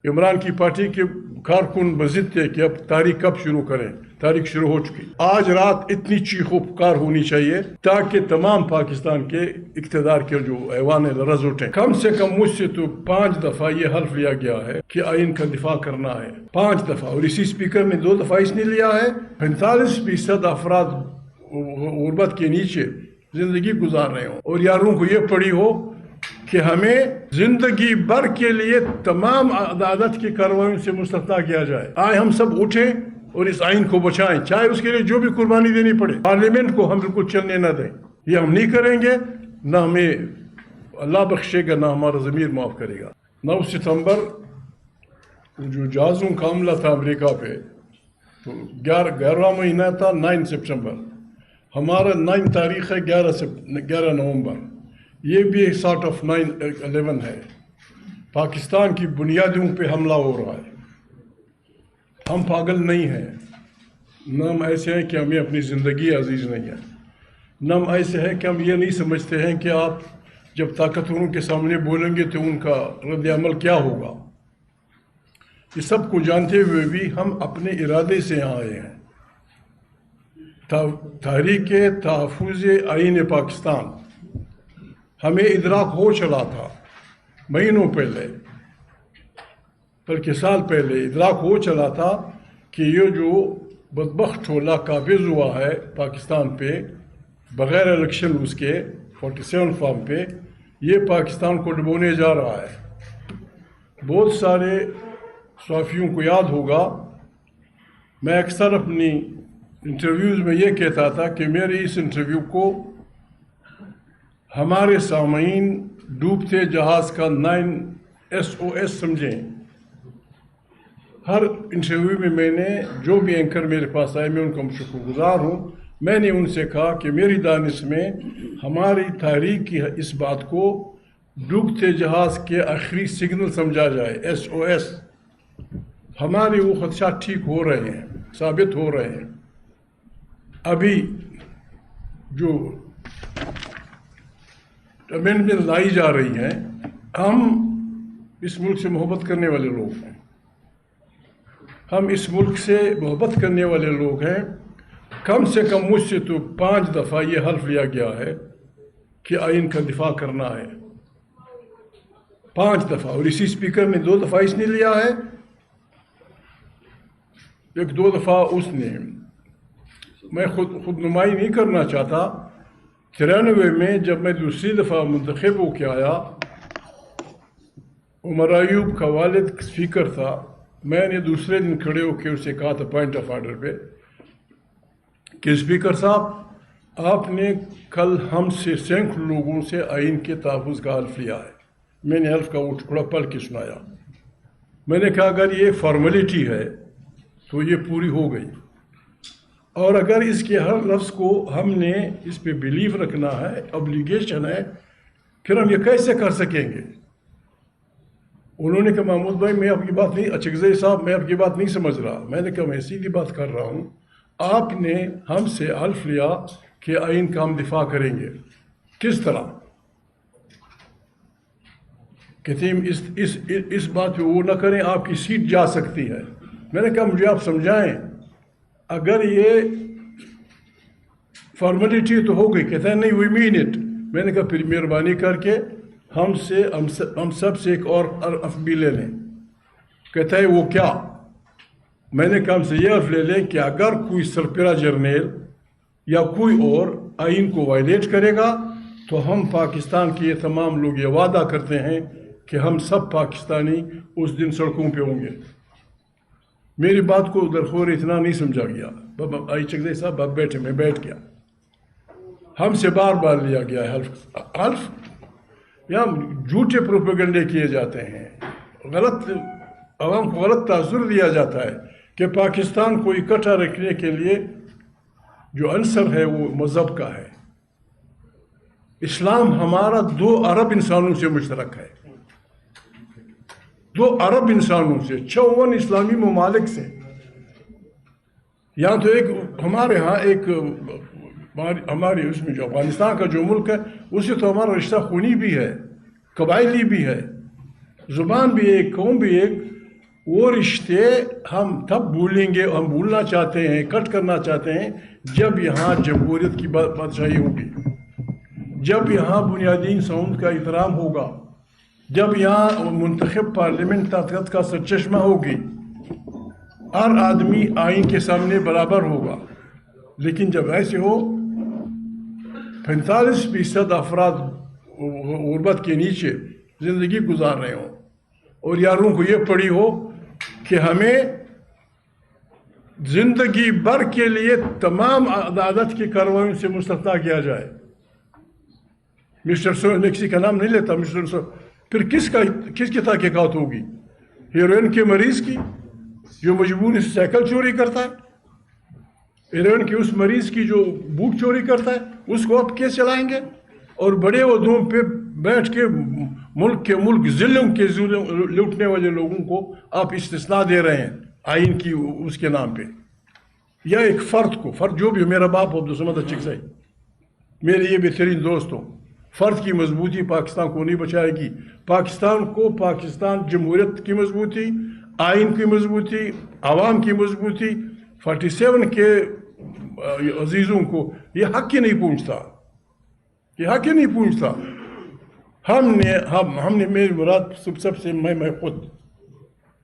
عمران کی پارٹی کے کارکن بضد تھے کہ اب تاریخ کب شروع کریں، تاریخ شروع ہو چکی. آج رات اتنی چیخ و پکار ہونی چاہیے تاکہ تمام پاکستان کے اقتدار کے جو ایوان لرز اٹھیں. کم سے کم مجھ سے تو 5 دفعہ یہ حلف لیا گیا ہے کہ آئین کا دفاع کرنا ہے، 5 دفعہ، اور اسی اسپیکر نے 2 دفعہ اس نے لیا ہے. 45% افراد غربت کے نیچے زندگی گزار رہے ہوں اور یاروں کو یہ پڑی ہو کہ ہمیں زندگی بھر کے لیے تمام عدالت کی کارروائیوں سے مستثنیٰ کیا جائے. آئے ہم سب اٹھیں اور اس آئین کو بچائیں، چاہے اس کے لیے جو بھی قربانی دینی پڑے. پارلیمنٹ کو ہم بالکل چلنے نہ دیں، یہ ہم نہیں کریں گے، نہ ہمیں اللہ بخشے گا، نہ ہمارا ضمیر معاف کرے گا. 9 ستمبر جو جہازوں کا حملہ تھا امریکہ پہ، تو 11واں مہینہ تھا 9 سپٹمبر، ہمارا 9 تاریخ ہے 11 نومبر. یہ بھی ایک سارٹ آف 9/11 ہے. پاکستان کی بنیادوں پہ حملہ ہو رہا ہے. ہم پاگل نہیں ہیں، نہ ہم ایسے ہیں کہ ہمیں اپنی زندگی عزیز نہیں ہے، نہ ہم ایسے ہیں کہ ہم یہ نہیں سمجھتے ہیں کہ آپ جب طاقتوروں کے سامنے بولیں گے تو ان کا رد عمل کیا ہوگا. یہ سب کو جانتے ہوئے بھی ہم اپنے ارادے سے یہاں آئے ہیں. تحریک تحفظ آئین پاکستان ہمیں ادراک ہو چلا تھا مہینوں پہلے، بلکہ سال پہلے ادراک ہو چلا تھا کہ یہ جو بدبخت ٹولہ قابض ہوا ہے پاکستان پہ بغیر الیکشن اس کے 47 فارم پہ، یہ پاکستان کو ڈبونے جا رہا ہے. بہت سارے صحافیوں کو یاد ہوگا میں اکثر اپنی انٹرویوز میں یہ کہتا تھا کہ میرے اس انٹرویو کو ہمارے سامعین ڈوبتے جہاز کا 9 SOS سمجھیں. ہر انٹرویو میں نے جو بھی اینکر میرے پاس آئے میں ان کا شکر گزار ہوں. میں نے ان سے کہا کہ میری دانش میں ہماری تحریک کی اس بات کو ڈوبتے جہاز کے آخری سگنل سمجھا جائے، SOS. ہمارے وہ خدشات ٹھیک ہو رہے ہیں، ثابت ہو رہے ہیں. ابھی جو امینڈمنٹ لائی جا رہی ہیں، ہم اس ملک سے محبت کرنے والے لوگ ہیں، ہم اس ملک سے محبت کرنے والے لوگ ہیں. کم سے کم مجھ سے تو 5 دفعہ یہ حلف لیا گیا ہے کہ آئین کا دفاع کرنا ہے، 5 دفعہ، اور اسی اسپیکر نے 2 دفعہ اس نے لیا ہے، 2 دفعہ اس نے. میں خود نمائی نہیں کرنا چاہتا. 93 میں جب میں دوسری دفعہ منتخب ہو کے آیا، عمر ایوب کا والد اسپیکر تھا. میں نے دوسرے دن کھڑے ہو کے اسے کہا تھا پوائنٹ آف آرڈر پہ کہ اسپیکر صاحب آپ نے کل ہم سے سینکڑوں لوگوں سے آئین کے تحفظ کا حلف لیا ہے. میں نے حلف کا وہ ٹکڑا پڑھ کے سنایا. میں نے کہا اگر یہ فارمیلٹی ہے تو یہ پوری ہو گئی، اور اگر اس کے ہر لفظ کو ہم نے اس پہ بلیف رکھنا ہے، obligation ہے، پھر ہم یہ کیسے کر سکیں گے. انہوں نے کہا محمود بھائی میں آپ کی بات نہیں، اچھگزئی صاحب میں آپ کی بات نہیں سمجھ رہا. میں نے کہا میں سیدھی بات کر رہا ہوں. آپ نے ہم سے حلف لیا کہ آئین کا ہم دفاع کریں گے، کس طرح؟ کہتے ہیں اس بات پہ وہ نہ کریں، آپ کی سیٹ جا سکتی ہے. میں نے کہا مجھے آپ سمجھائیں، اگر یہ فارمیلٹی تو ہو گئی. کہتا ہے نہیں وی مین اٹ. میں نے کہا پھر مہربانی کر کے ہم سب سے ایک اور حرف بھی لے لیں. کہتا ہے وہ کیا؟ میں نے کہا ہم سے یہ حرف لے لیں کہ اگر کوئی سربراہ جرنیل یا کوئی اور آئین کو وائلیٹ کرے گا تو ہم پاکستان کے یہ تمام لوگ یہ وعدہ کرتے ہیں کہ ہم سب پاکستانی اس دن سڑکوں پہ ہوں گے. میری بات کو درخور اتنا نہیں سمجھا گیا. اچھگزئی صاحب آپ بیٹھے، میں بیٹھ گیا. ہم سے بار بار لیا گیا ہے حلف. یہاں جھوٹے پروپیگنڈے کیے جاتے ہیں، غلط عوام کو غلط تاثر دیا جاتا ہے کہ پاکستان کو اکٹھا رکھنے کے لیے جو عنصر ہے وہ مذہب کا ہے. اسلام ہمارا 2 ارب انسانوں سے مشترک ہے، 2 ارب انسانوں سے، 54 اسلامی ممالک سے. یہاں تو ایک ہمارے ہاں ایک ہمارے اس میں جو افغانستان کا جو ملک ہے اس سے تو ہمارا رشتہ خونی بھی ہے، قبائلی بھی ہے، زبان بھی ایک، قوم بھی ایک. وہ رشتے ہم تب بھولیں گے، ہم بھولنا چاہتے ہیں، کٹ کرنا چاہتے ہیں جب یہاں جمہوریت کی بادشاہی ہوگی، جب یہاں بنیادی انسانوں کا احترام ہوگا، جب یہاں منتخب پارلیمنٹ طاقت کا سرچشمہ ہوگی، ہر آدمی آئین کے سامنے برابر ہوگا۔ لیکن جب ایسے ہو 45% افراد غربت کے نیچے زندگی گزار رہے ہوں اور یاروں کو یہ پڑی ہو کہ ہمیں زندگی بھر کے لیے تمام عدالت کی کارروائیوں سے مستثنیٰ کیا جائے۔ مسٹر سو میں کسی کا نام نہیں لیتا، مسٹر سو پھر کس کی تحقیقات ہوگی؟ ہیروئن کے مریض کی جو مجبوری سے سائیکل چوری کرتا ہے، ہیروئن کے اس مریض کی جو بوٹ چوری کرتا ہے، اس کو آپ کیس چلائیں گے؟ اور بڑے عہدوں پہ بیٹھ کے ملک ظلم کے لوٹنے والے لوگوں کو آپ استثناء دے رہے ہیں آئین کی اس کے نام پہ، یا ایک فرد جو بھی میرا باپ عبد الصمد اچکزئی، میرے یہ بہترین دوست ہوں، فرد کی مضبوطی پاکستان کو نہیں بچائے گی۔ پاکستان جمہوریت کی مضبوطی، آئین کی مضبوطی، عوام کی مضبوطی، 47 کے عزیزوں کو یہ حق ہی نہیں پہنچتا، ہم نے میری مراد سب سے میں خود،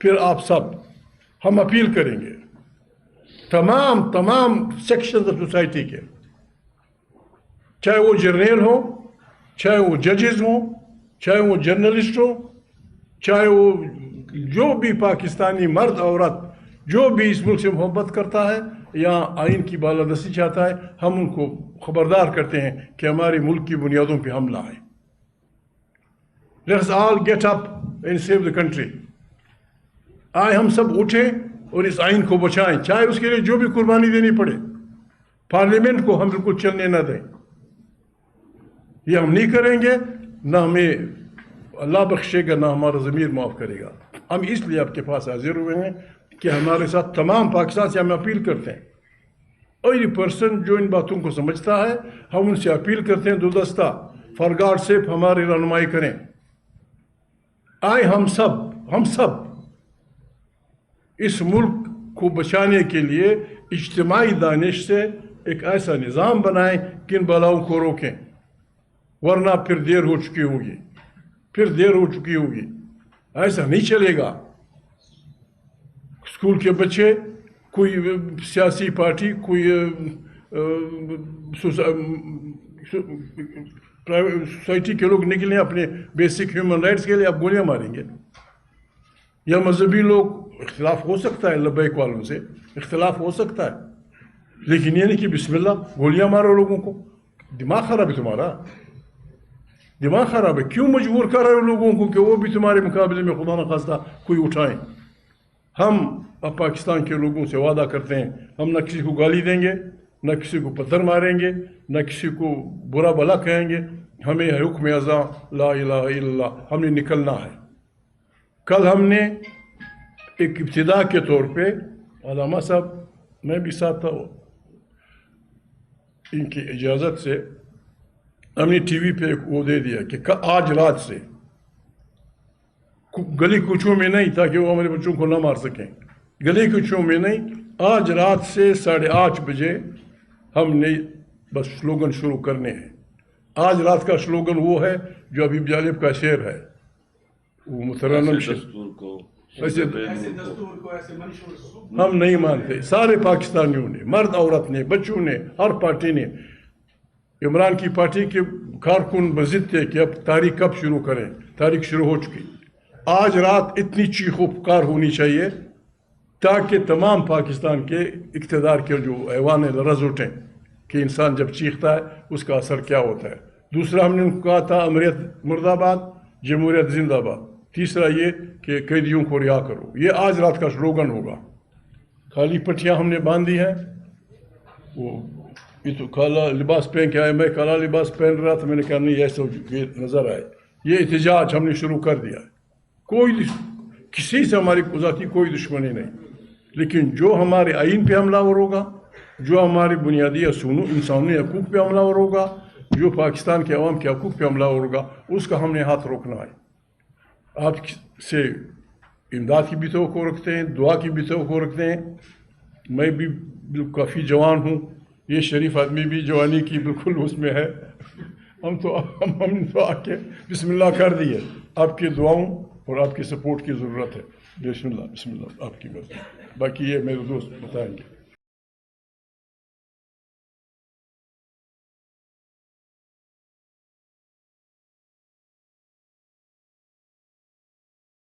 پھر آپ سب، ہم اپیل کریں گے تمام سیکشنز آف سوسائٹی کے، چاہے وہ جرنیل ہو، چاہے وہ ججز ہوں، چاہے وہ جرنلسٹ ہوں، چاہے وہ جو بھی پاکستانی مرد عورت جو بھی اس ملک سے محبت کرتا ہے یا آئین کی بالادستی چاہتا ہے، ہم ان کو خبردار کرتے ہیں کہ ہمارے ملک کی بنیادوں پہ حملہ ہے۔ Let's all get up and save the country۔ آئے ہم سب اٹھیں اور اس آئین کو بچائیں، چاہے اس کے لیے جو بھی قربانی دینی پڑے۔ پارلیمنٹ کو ہم بالکل چلنے نہ دیں، یہ ہم نہیں کریں گے، نہ ہمیں اللہ بخشے گا، نہ ہمارا ضمیر معاف کرے گا۔ ہم اس لیے آپ کے پاس حاضر ہوئے ہیں کہ ہمارے ساتھ تمام پاکستان سے ہم اپیل کرتے ہیں، اور یہ پرسن جو ان باتوں کو سمجھتا ہے، ہم ان سے اپیل کرتے ہیں دو دستہ، فار گاڈ سیک ہماری رہنمائی کریں۔ آئے ہم سب اس ملک کو بچانے کے لیے اجتماعی دانش سے ایک ایسا نظام بنائیں کہ ان بلاؤں کو روکیں، ورنہ پھر دیر ہو چکی ہوگی۔ ایسا نہیں چلے گا۔ اسکول کے بچے، کوئی سیاسی پارٹی، کوئی سوسائٹی کے لوگ نکلیں اپنے بیسک ہیومن رائٹس کے لیے، آپ گولیاں ماریں گے، یا مذہبی لوگ، اختلاف ہو سکتا ہے، لبیک والوں سے اختلاف ہو سکتا ہے، لیکن یہ نہیں کہ بسم اللہ گولیاں مارو لوگوں کو۔ دماغ خراب ہے تمہارا، دماغ خراب ہے، کیوں مجبور کر رہے ہو لوگوں کو کہ وہ بھی تمہارے مقابلے میں خدا نخواستہ کوئی اٹھائیں؟ ہم اب پاکستان کے لوگوں سے وعدہ کرتے ہیں، ہم نہ کسی کو گالی دیں گے، نہ کسی کو پتھر ماریں گے، نہ کسی کو برا بھلا کہیں گے، ہمیں حکم ازاں لا الہ الا اللہ، ہم نے نکلنا ہے۔ کل ہم نے ایک ابتدا کے طور پہ علامہ صاحب، میں بھی ساتھ تھا، ان کی اجازت سے ہم نے ٹی وی پہ وہ دے دیا کہ آج رات سے گلی کوچوں میں نہیں، تاکہ وہ ہمارے بچوں کو نہ مار سکیں، گلی کوچوں میں نہیں، آج رات سے 8:30 بجے ہم نے بس سلوگن شروع کرنے ہیں۔ آج رات کا سلوگن وہ ہے جو ابھی جالب کا شعر ہے، وہ مترنم ہم نہیں مانتے، سارے پاکستانیوں نے، مرد عورت نے، بچوں نے، ہر پارٹی نے۔ عمران کی پارٹی کے کارکن بضد تھے کہ اب تاریخ کب شروع کریں، تاریخ شروع ہو چکی۔ آج رات اتنی چیخ و پکار ہونی چاہیے تاکہ تمام پاکستان کے اقتدار کے جو ایوان لرز اٹھیں کہ انسان جب چیختا ہے اس کا اثر کیا ہوتا ہے۔ دوسرا ہم نے ان کو کہا تھا امریت مرد آباد، جمہوریت زندہ باد۔ تیسرا یہ کہ قیدیوں کو رہا کرو، یہ آج رات کا سلوگن ہوگا۔ کالی پٹیاں ہم نے باندھی ہیں، وہ یہ تو کالا لباس پہن کے آئے، میں کالا لباس پہن رہا تھا، میں نے کہا نہیں ایسا نظر آئے۔ یہ احتجاج ہم نے شروع کر دیا ہے، کسی سے ہماری ذاتی کوئی دشمنی نہیں، لیکن جو ہمارے آئین پہ حملہ ور ہوگا، جو ہماری بنیادی انسانی حقوق پہ حملہ ور ہوگا، جو پاکستان کے عوام کے حقوق پہ حملہ ور ہوگا، اس کا ہم نے ہاتھ روکنا ہے۔ آپ سے امداد کی بھی توقع رکھتے ہیں، دعا کی بھی توقع رکھتے ہیں. میں بھی کافی جوان ہوں، یہ شریف آدمی بھی جوانی کی بالکل اس میں ہے. ہم تو آ کے بسم اللہ کر دیے. آپ کی دعاؤں اور آپ کی سپورٹ کی ضرورت ہے. بسم اللہ آپ کی مرضی. باقی یہ میرے دوست بتائیں گے.